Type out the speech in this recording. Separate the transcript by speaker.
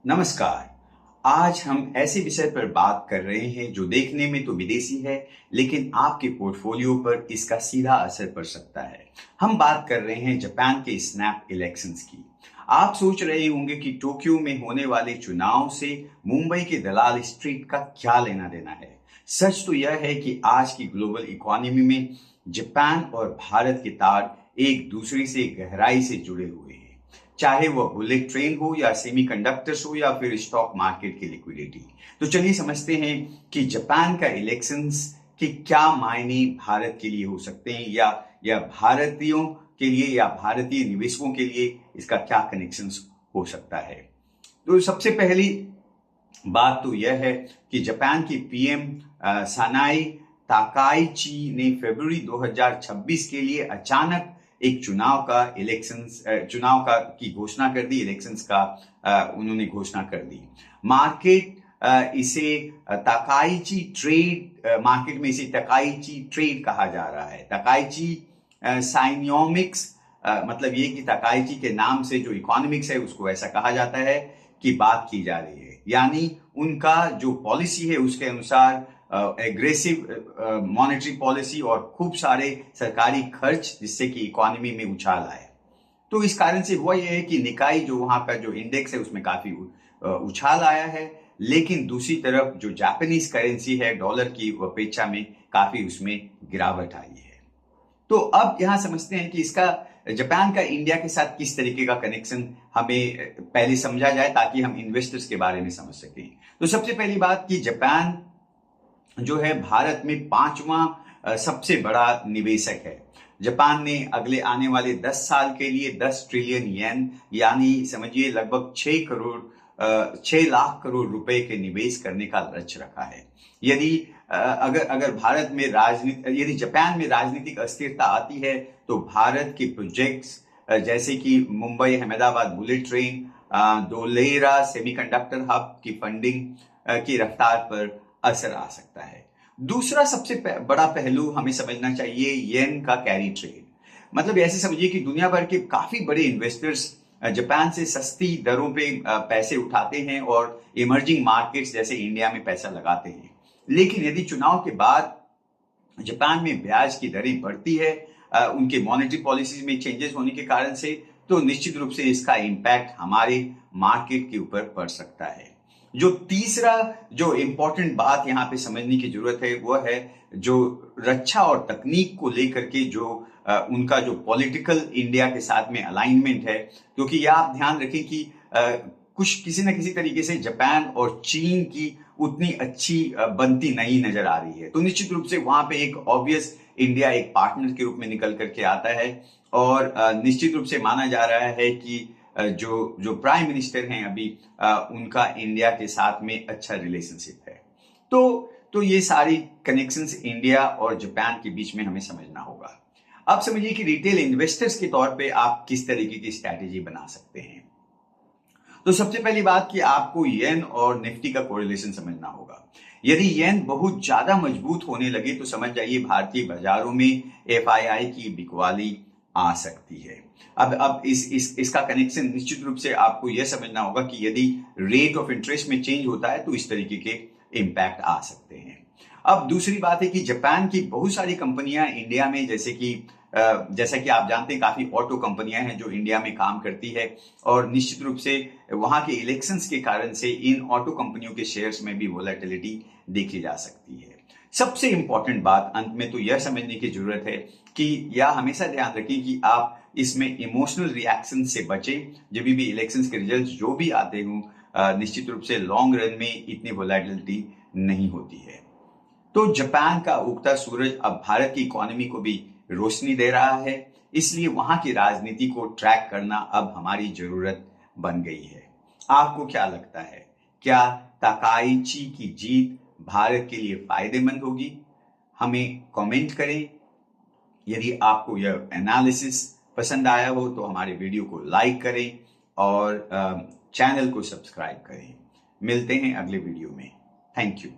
Speaker 1: नमस्कार। आज हम ऐसे विषय पर बात कर रहे हैं जो देखने में तो विदेशी है, लेकिन आपके पोर्टफोलियो पर इसका सीधा असर पड़ सकता है। हम बात कर रहे हैं जापान के स्नैप इलेक्शंस की। आप सोच रहे होंगे कि टोक्यो में होने वाले चुनाव से मुंबई के दलाल स्ट्रीट का क्या लेना देना है। सच तो यह है कि आज की ग्लोबल इकोनॉमी में जापान और भारत के तार एक दूसरे से गहराई से जुड़े हुए हैं, चाहे वह बुलेट ट्रेन हो या सेमीकंडक्टर्स हो या फिर स्टॉक मार्केट की लिक्विडिटी। तो चलिए समझते हैं कि जापान का इलेक्शंस के क्या मायने भारत के लिए हो सकते हैं, या भारतीयों के लिए या भारतीय निवेशकों के लिए इसका क्या कनेक्शंस हो सकता है। तो सबसे पहली बात तो यह है कि जापान की पीएम सानाई ताकाइची ने फरवरी 2026 के लिए अचानक एक चुनाव का की घोषणा कर दी। इलेक्शंस का उन्होंने घोषणा कर दी। इसे ताकाइची ट्रेड मार्केट में इसे ताकाइची ट्रेड कहा जा रहा है। ताकाइची साइनियोमिक्स मतलब ये कि ताकाइची के नाम से जो इकोनॉमिक्स है उसको ऐसा कहा जाता है कि बात की जा रही है, यानी उनका जो पॉलिसी है उसके अनुसार एग्रेसिव मॉनेटरी पॉलिसी और खूब सारे सरकारी खर्च, जिससे कि इकोनॉमी में उछाल आए। तो इस कारण से हुआ यह है कि निकाई जो वहां का जो इंडेक्स है उसमें काफी उछाल आया है, लेकिन दूसरी तरफ जो जापानीज करेंसी है डॉलर की अपेक्षा में काफी उसमें गिरावट आई है। तो अब यहां समझते हैं कि इसका जापान का इंडिया के साथ किस तरीके का कनेक्शन हमें पहले समझा जाए ताकि हम इन्वेस्टर्स के बारे में समझ सकें। तो सबसे पहली बात कि जापान जो है भारत में 5वां सबसे बड़ा निवेशक है। जापान ने अगले आने वाले 10 साल के लिए 10 ट्रिलियन येन यानी समझिए लगभग 6 लाख करोड़ रुपए के निवेश करने का लक्ष्य रखा है। यदि जापान में राजनीतिक अस्थिरता आती है तो भारत के प्रोजेक्ट्स जैसे कि Mumbai Ahmedabad bullet train, Dholera semiconductor hub की फंडिंग की रफ्तार पर असर आ सकता है। दूसरा सबसे बड़ा पहलू हमें समझना चाहिए येन का कैरी ट्रेड। मतलब ऐसे समझिए कि दुनिया भर के काफी बड़े इन्वेस्टर्स जापान से सस्ती दरों पे पैसे उठाते हैं और इमर्जिंग मार्केट्स जैसे इंडिया में पैसा लगाते हैं। लेकिन यदि चुनाव के बाद जापान में ब्याज की दरें बढ़ती है उनके मॉनेटरी पॉलिसीज में चेंजेस होने के कारण से, तो निश्चित रूप से इसका इम्पैक्ट हमारे मार्केट के ऊपर पड़ सकता है। जो तीसरा जो इंपॉर्टेंट बात यहाँ पे समझने की जरूरत है वह है जो रक्षा और तकनीक को लेकर के जो उनका जो पॉलिटिकल इंडिया के साथ में अलाइनमेंट है, क्योंकि यह आप ध्यान रखें कि कुछ किसी न किसी तरीके से जापान और चीन की उतनी अच्छी बनती नहीं नजर आ रही है। तो निश्चित रूप से वहां पे एक ऑब्वियस इंडिया एक पार्टनर के रूप में निकल करके आता है और निश्चित रूप से माना जा रहा है कि जो प्राइम मिनिस्टर हैं अभी उनका इंडिया के साथ में अच्छा रिलेशनशिप है। तो ये सारी कनेक्शंस इंडिया और जापान के बीच में हमें समझना होगा। अब समझिए कि रिटेल इन्वेस्टर्स के तौर पे आप किस तरीके की स्ट्रैटेजी बना सकते हैं। तो सबसे पहली बात कि आपको येन और निफ्टी का कोरिलेशन समझना होगा। यदि येन बहुत ज्यादा मजबूत होने लगे तो समझ जाइए भारतीय बाजारों में एफआईआई की बिकवाली आ सकती है। अब इसका कनेक्शन निश्चित रूप से आपको यह समझना होगा कि यदि रेट ऑफ इंटरेस्ट में चेंज होता है तो इस तरीके के इम्पैक्ट आ सकते हैं। अब दूसरी बात है कि जापान की बहुत सारी कंपनियां इंडिया में जैसा कि आप जानते हैं काफी ऑटो कंपनियां हैं जो इंडिया में काम करती है और निश्चित रूप से वहां के इलेक्शंस के कारण से इन ऑटो कंपनियों के शेयर्स में भी वोलेटिलिटी देखी जा सकती है। सबसे इंपॉर्टेंट बात अंत में तो यह समझने की जरूरत है कि यह हमेशा ध्यान रखें कि आप इसमें इमोशनल रिएक्शन से बचें। जब भी इलेक्शंस के रिजल्ट जो भी आते हों निश्चित रूप से लॉन्ग रन में इतनी वोलेटिलिटी नहीं होती है। तो जापान का उगता सूरज अब भारत की इकोनॉमी को भी रोशनी दे रहा है, इसलिए वहां की राजनीति को ट्रैक करना अब हमारी जरूरत बन गई है। आपको क्या लगता है, क्या ताकाइची की जीत भारत के लिए फायदेमंद होगी? हमें कमेंट करें। यदि आपको यह एनालिसिस पसंद आया हो तो हमारे वीडियो को लाइक करें और चैनल को सब्सक्राइब करें। मिलते हैं अगले वीडियो में। Thank you.